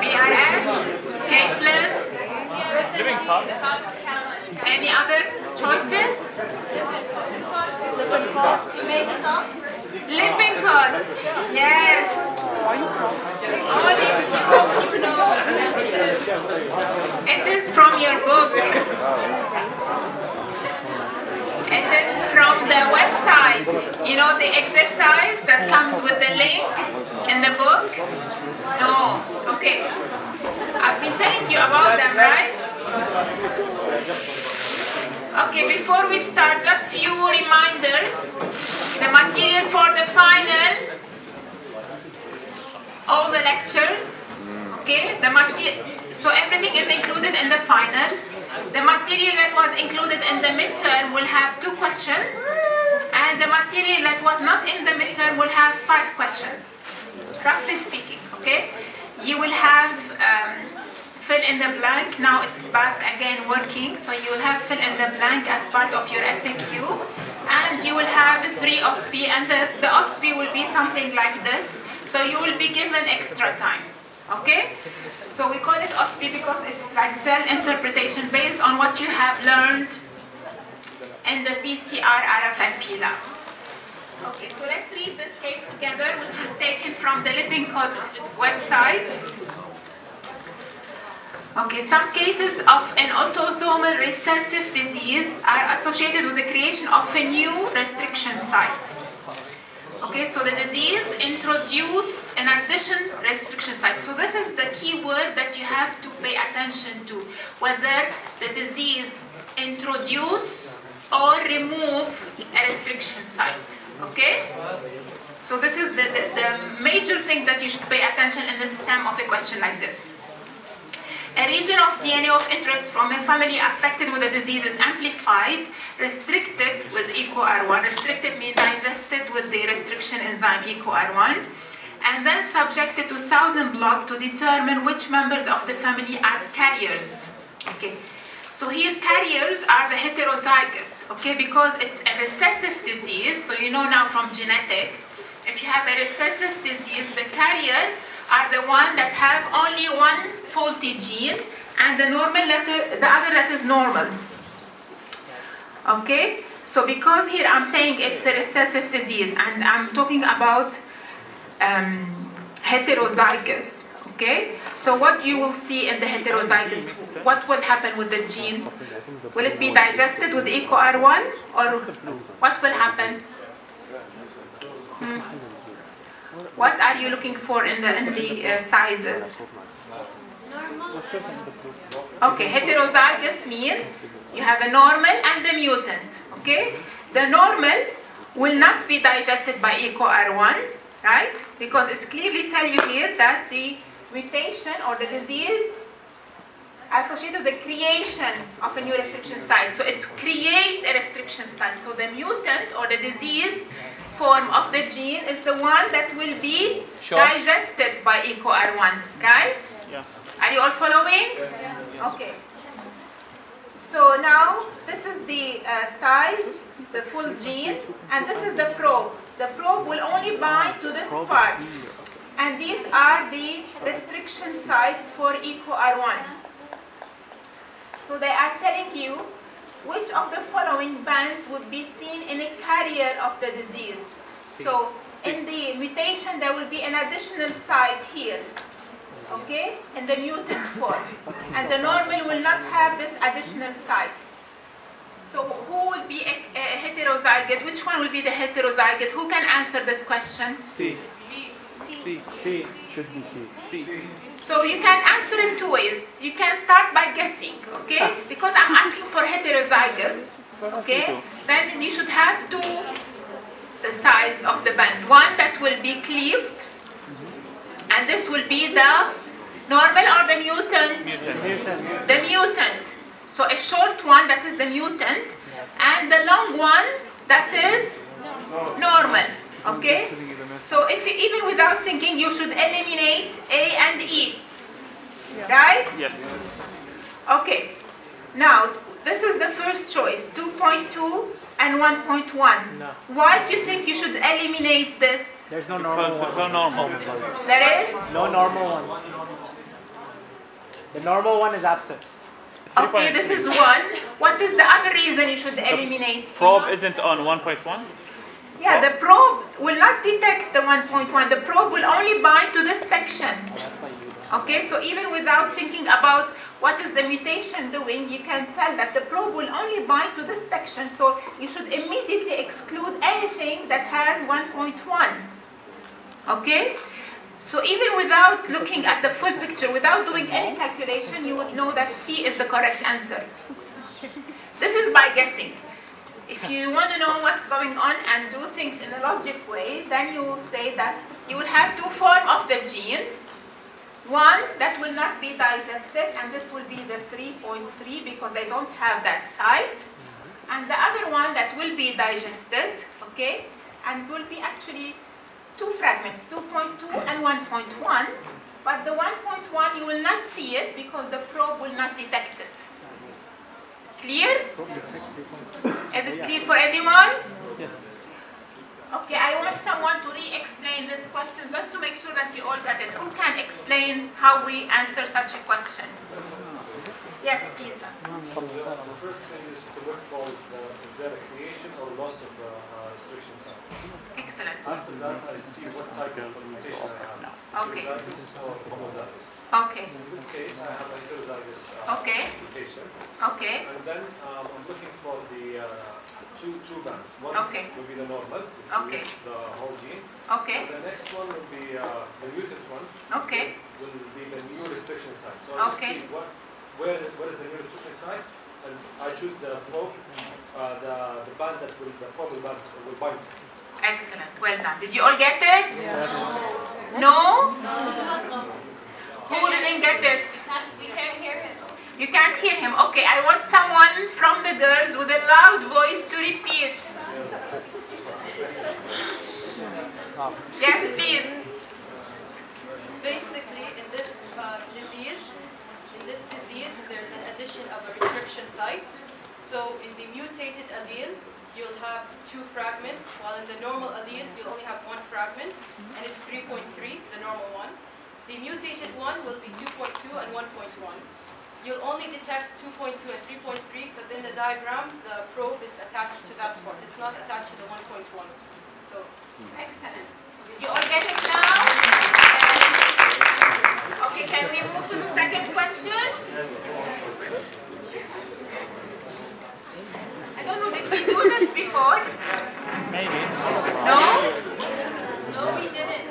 BRS, K+, any other choices? Lippincott, yes. It is from your book. It is from the website. You know the exercise that comes with the link in the book? No. Okay. I've been telling you about them, right? Okay, before we start, just few reminders. The material for the final, all the lectures, okay? So everything is included in the final. The material that was included in the midterm will have 2 questions, and the material that was not in the midterm will have 5 questions, roughly speaking, okay? You will have fill in the blank. Now it's back again working, so you will have fill in the blank as part of your SAQ, and you will have 3 OSPE, and the OSPE will be something like this, so you will be given extra time, okay? So we call it OSPE because it's like gel interpretation based on what you have learned in the PCR, RF, and PLAB. Okay, so let's read this case together, which is taken from the Lippincott website. Okay, some cases of an autosomal recessive disease are associated with the creation of a new restriction site. Okay, so the disease introduces an additional restriction site. So this is the key word that you have to pay attention to, whether the disease introduce or remove a restriction site. Okay? So this is the major thing that you should pay attention in the stem of a question like this. A region of DNA of interest from a family affected with the disease is amplified, restricted with EcoR1. Restricted means digested with the restriction enzyme EcoR1, and then subjected to Southern blot to determine which members of the family are carriers. Okay. So here carriers are the heterozygotes, okay, because it's a recessive disease. So you know now from genetic, if you have a recessive disease, the carrier are the one that have only one faulty gene, and the other that is normal. Okay, so because here I'm saying it's a recessive disease, and I'm talking about heterozygous. Okay, so what you will see in the heterozygous, what will happen with the gene? Will it be digested with EcoR1, or what will happen? What are you looking for in the sizes? Okay, heterozygous mean you have a normal and a mutant. Okay, the normal will not be digested by EcoR1, right? Because it's clearly tell you here that the mutation or the disease associated with the creation of a new restriction site. So it creates a restriction site. So the mutant or the disease form of the gene is the one that will be digested by EcoR1, right? Yeah. Are you all following? Yes. Okay. So now this is the size, the full gene, and this is the probe. The probe will only bind to this part, and these are the restriction sites for EcoR1. So they are telling you which of the following bands would be seen in a carrier of the disease. So in the mutation there will be an additional site here, okay, in the mutant form, and the normal will not have this additional site. So who will be a heterozygote? Which one will be the heterozygote? Who can answer this question? C. C. Should be C. So you can answer in 2 ways. You can start by guessing, okay? Because I'm asking for heterozygous, okay? Then you should have 2 sides of the band. One that will be cleaved, and this will be the normal or the mutant? The mutant. So a short one, that is the mutant, and the long one, that is normal, okay? So if you, even without thinking, you should eliminate A and E, right? Yes. Okay, now this is the first choice, 2.2 and 1.1. No. Why do you think you should eliminate this? There's no normal Because there's one. no normal. There is? No normal one. The normal one is absent. Okay, this is one. What is the other reason you should eliminate? Probe isn't on 1.1? Yeah, the probe will not detect the 1.1. The probe will only bind to this section. Okay, so even without thinking about what is the mutation doing, you can tell that the probe will only bind to this section. So you should immediately exclude anything that has 1.1. Okay? So even without looking at the full picture, without doing any calculation, you would know that C is the correct answer. This is by guessing. If you want to know what's going on and do things in a logic way, then you will say that you will have two forms of the gene. One that will not be digested, and this will be the 3.3 because they don't have that site. And the other one that will be digested, okay, and will be actually two fragments, 2.2 and 1.1. But the 1.1 you will not see it because the probe will not detect it. Clear? Is it clear for everyone? Yes. Okay, I want someone to re-explain this question just to make sure that you all got it. Who can explain how we answer such a question? Yes, please. The first thing is to look for is there a creation or loss of restriction site. Excellent. After that, I see what type of mutation I have. Okay. Heterozygous or homozygous. Okay. In this case, I have a heterozygous Okay. mutation. Okay. And then I'm looking for the two bands. One Okay. will be the normal, which Okay. will be the whole gene. Okay. And the next one will be the mutant one. Okay. Will be the new restriction site. So I just Okay. see where is the new restriction site, and I choose the probe, the band that will, the probe band will bind. Excellent. Well done. Did you all get it? No? Who didn't get it? We can't hear him. You can't hear him. Okay, I want someone from the girls with a loud voice to repeat. Yes, please. Basically, in this disease, there's an addition of a restriction site. So in the mutated allele, you'll have two fragments, while in the normal allele, you'll only have one fragment, and it's 3.3, the normal one. The mutated one will be 2.2 and 1.1. You'll only detect 2.2 and 3.3 because in the diagram, the probe is attached to that part. It's not attached to the 1.1. So, Excellent. Did you all get it now? Okay, can we move to the second question? I don't know, did we do this before? Maybe. No? no, we didn't.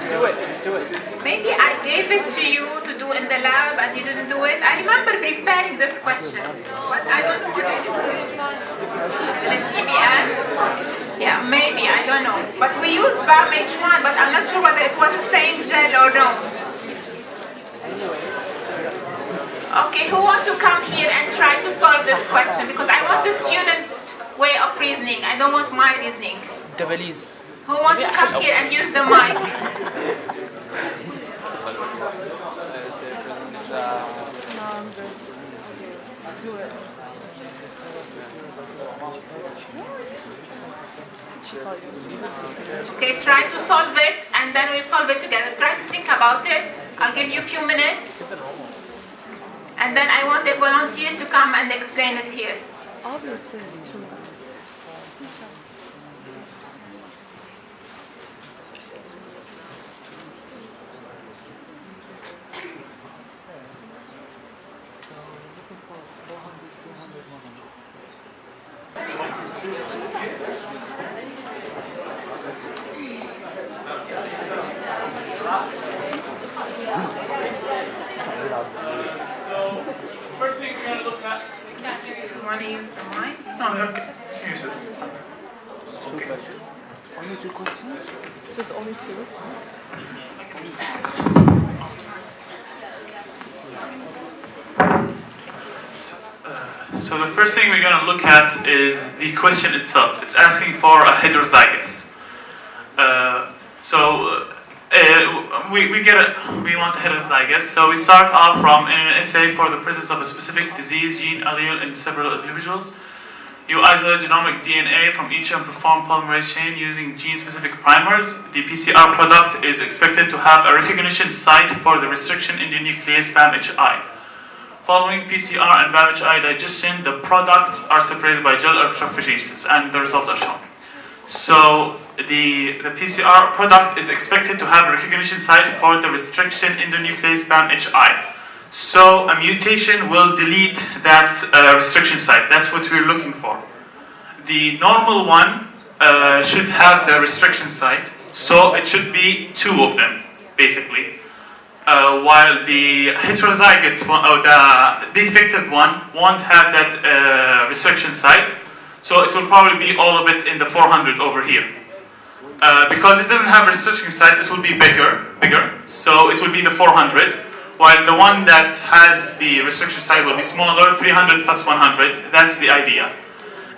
Do it. Just do it. Maybe I gave it to you to do in the lab and you didn't do it. I remember preparing this question, but I don't know what I did. The TBN? Yeah, maybe, I don't know. But we used BAM H1, but I'm not sure whether it was the same gel or no. Okay, who wants to come here and try to solve this question? Because I want the student way of reasoning. I don't want my reasoning. Dabaliz. Who wants to come here and use the mic? Okay, try to solve it and then we'll solve it together. Try to think about it. I'll give you a few minutes. And then I want a volunteer to come and explain it here. Obviously, it's too loud. First thing we're going to look at. You want to use the mic? No, okay. Use this. Only two questions? There's only two. So the first thing we're going to look at is the question itself. It's asking for a heterozygous. we want heterozygous. So we start off from in an assay for the presence of a specific disease gene allele in several individuals. You isolate genomic DNA from each and perform polymerase chain using gene-specific primers. The PCR product is expected to have a recognition site for the restriction in the nuclease BAM-HI. Following PCR and BAM-HI digestion, the products are separated by gel electrophoresis, and the results are shown. So the PCR product is expected to have a recognition site for the restriction in the nuclease BAM-HI. So a mutation will delete that restriction site. That's what we're looking for. The normal one should have the restriction site, so it should be 2 of them, basically. While the heterozygote one, or the defective one, won't have that restriction site, so it will probably be all of it in the 400 over here. Because it doesn't have a restriction site, it will be bigger, so it will be the 400. While the one that has the restriction site will be smaller, 300 plus 100, that's the idea.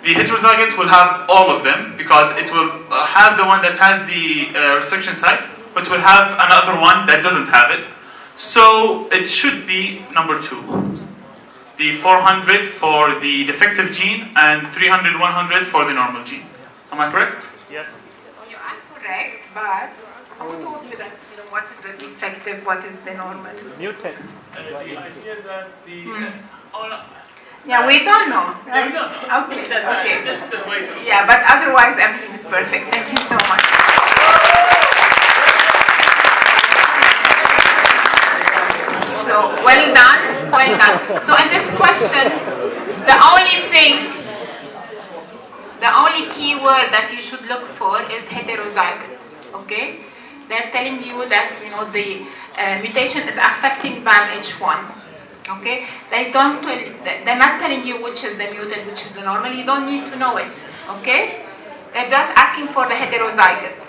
The heterozygote will have all of them, because it will have the one that has the restriction site, but will have another one that doesn't have it. So it should be number 2. The 400 for the defective gene, and 300, 100 for the normal gene. Am I correct? Yes. You are correct, but who told you that, what is the defective, what is the normal? Mutant. The idea that the... Yeah, we don't know, right? We don't know. Okay, That's okay. just the way to... Yeah, but otherwise everything is perfect. Thank you so much. So, well done, well done. So in this question, the only keyword that you should look for is heterozygote, okay? They're telling you that, the mutation is affecting BAM-H1, okay? They're not telling you which is the mutant, which is the normal. You don't need to know it, okay? They're just asking for the heterozygote.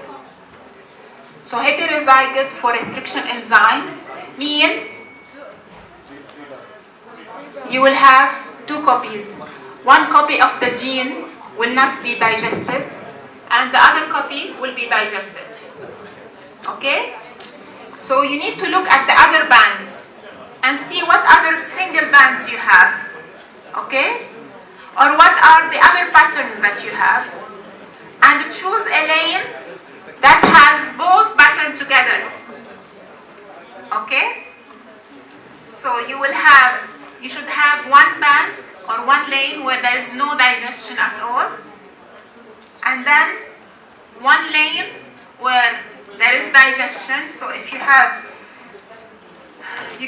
So heterozygote for restriction enzymes mean you will have 2 copies. One copy of the gene will not be digested, and the other copy will be digested. Okay? So you need to look at the other bands and see what other single bands you have. Okay? Or what are the other patterns that you have. And choose a lane that has both patterns together. Okay? So you should have one band or one lane where there is no digestion at all. And then one lane where there is digestion. So if you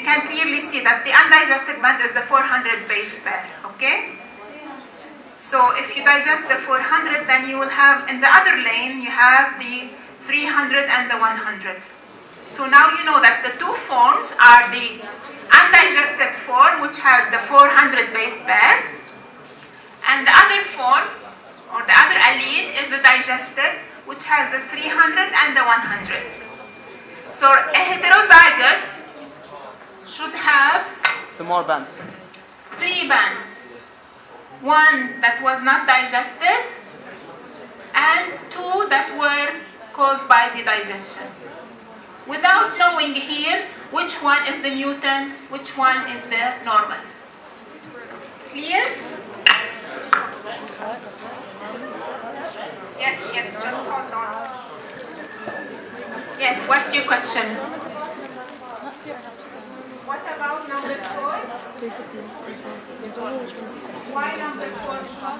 can clearly see that the undigested band is the 400 base pair, okay? So if you digest the 400, then you will have, in the other lane, you have the 300 and the 100. So now you know that the 2 forms are the undigested form, which has the 400 base pair, and the other form, or the other allele, is the digested, which has the 300 and the 100. So a heterozygote should have 2 more bands. 3 bands. 1 that was not digested, and 2 that were caused by the digestion. Without knowing here which one is the mutant, which one is the normal. Clear? Yes, just hold on. Yes, what's your question? What about number 4? Why number 4 is not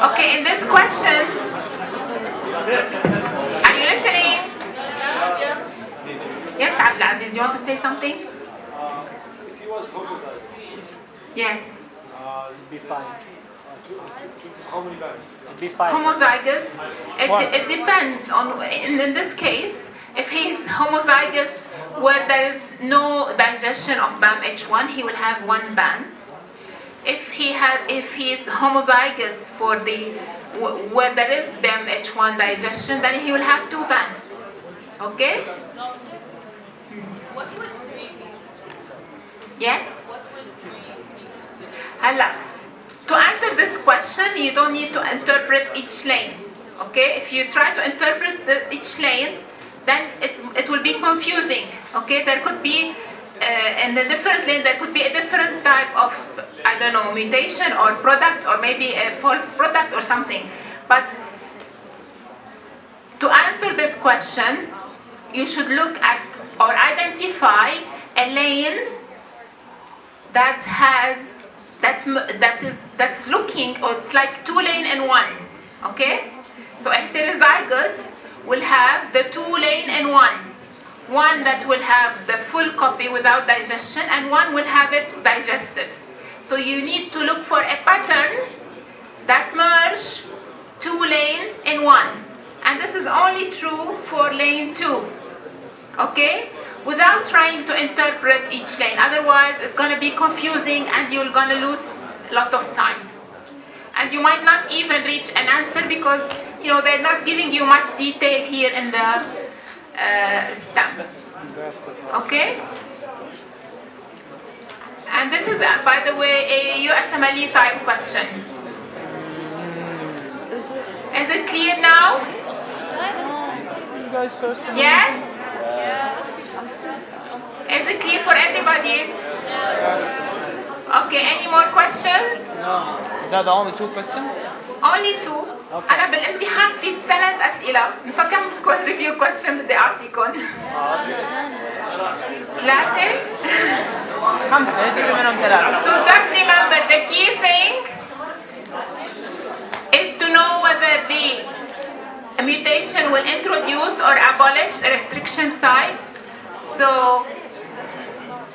Okay, in this question, are you listening? Yes, Abdulaziz, you want to say something? If he was homozygous, Yes. It'd be fine. how many guys? It'd be fine. Homozygous, it depends on, in this case, If he is homozygous where there is no digestion of BAMH1, he will have one band. If he is homozygous for where there is BAMH1 digestion, then he will have two bands. Okay? What would 3 be? Yes? What would 3 be? Hala. To answer this question, you don't need to interpret each lane. Okay? If you try to interpret each lane, then it will be confusing. Okay? There could be in a different lane, there could be a different type of, I don't know, mutation or product, or maybe a false product or something. But to answer this question, you should look at or identify a lane that's looking, or it's like 2 lane in 1. Okay? So heterozygous will have the 2 lane in 1. One that will have the full copy without digestion, and one will have it digested. So you need to look for a pattern that merge 2 lane in 1. And this is only true for lane 2. Okay? Without trying to interpret each lane. Otherwise, it's going to be confusing and you're going to lose a lot of time. And you might not even reach an answer because, they're not giving you much detail here in the stamp. Okay? And this is, by the way, a USMLE type question. Is it clear now? You guys first. Yes? Is it clear for everybody? Okay, any more questions? No. Is that the only 2 questions? Only 2. أنا بالامتحان في 3 أسئلة. فكم review question بدي أعطيكم؟ 3. 5 جيبي منهم 3. So just remember, the key thing is to know whether the mutation will introduce or abolish a restriction site. So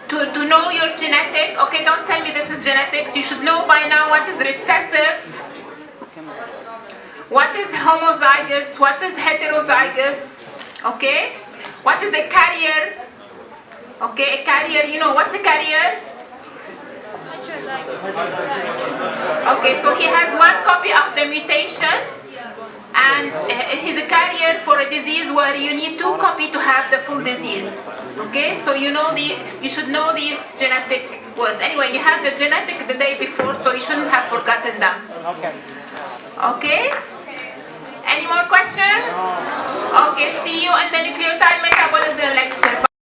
to know your genetic, okay, don't tell me this is genetics. You should know by now what is recessive, what is homozygous, what is heterozygous, okay? What is a carrier? Okay, a carrier, what's a carrier? Okay, so he has 1 copy of the mutation, and he's a carrier for a disease where you need 2 copies to have the full disease. Okay, so you should know these genetic words. Anyway, you had the genetic the day before, so you shouldn't have forgotten them. Okay. Okay? Any more questions? Okay, see you in the nucleotide metabolism lecture.